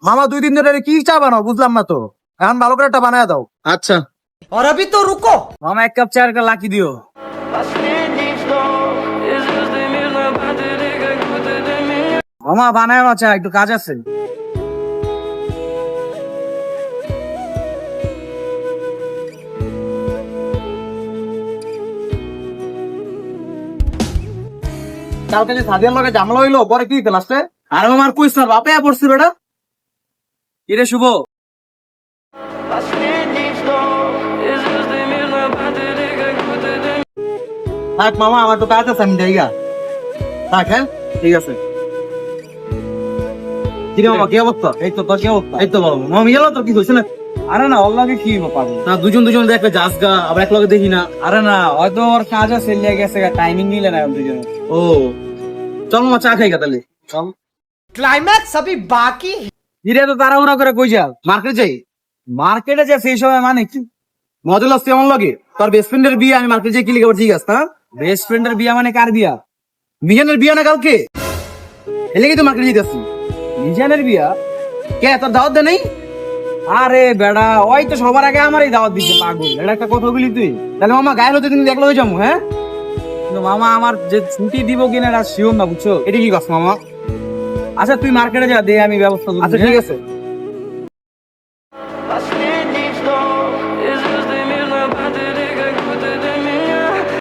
মামা 2 দিন ধরে কি চা বানাও বুঝলাম না তো, এখন ভালো করে একটা বানায় দাও। আচ্ছা और अभी तो रुको। মামা 1 কাপ চা আর একটা লাকি দিও। মামা বানায় চা, একটু কাজ আছে। কালকে যে সাদিয়ার লগে ঝামেলা হইলো, পরে কি লাস্টে? আরে মামার কইছ না, বাপে পড়ছি বেটা। কি রে শুভ? থাক মামা, আমার তো কাজ আছে, আমি যাই গা। থাক, হ্যাঁ ঠিক আছে। কি রে মামা, কি অবস্থা? এই তো তোর কি অবস্থা? এই তো ভালো। মামা গেল তো, কি হইছে না? আরে না, ওর লগে কি পাবো না, দুজন দেখবে যাস গা, আবার এক লগে দেখি না। আরে না, হয়তো ওর কাজ আছে, লেগে গেছে, টাইমিং মিলে না দুজনে। ও চল মামা, চা খাই গা তাহলে। চল। क्लाइमैक्स अभी बाकी है। ধীরে তো তাড়াহুড়া করে কই যা? মার্কেটে যাই। মার্কেটে যা সেই সময় মানে কি মজা লাগছে এমন লাগে? তোর বেস্ট ফ্রেন্ডের বিয়ে, আমি মার্কেটে যাই কি লিখে ঠিক আছে? হ্যাঁ, বেস্ট ফ্রেন্ডের বিয়ে মানে কার বিয়া? মিজানের বিয়া না কালকে? এলে কি তো মার্কেটে যেতেছি? মিজানের বিয়া? কে, তোর দাওয়াত দে নেই? আরে বেড়া, ওই তো সবার আগে আমারই দাওয়াত দিচ্ছে, পাগল। এটা একটা কথা বলি তুই? তাহলে মামা গায়ের হতে তুমি দেখলো হয়ে যাবো। হ্যাঁ কিন্তু মামা, আমার যে ছুটি দিব কিনা এটা শিওর না, বুঝছো? এটা কি কথা মামা? আচ্ছা তুই মার্কেটে যা, দে আমি ব্যবস্থা করব। আচ্ছা ঠিক আছে।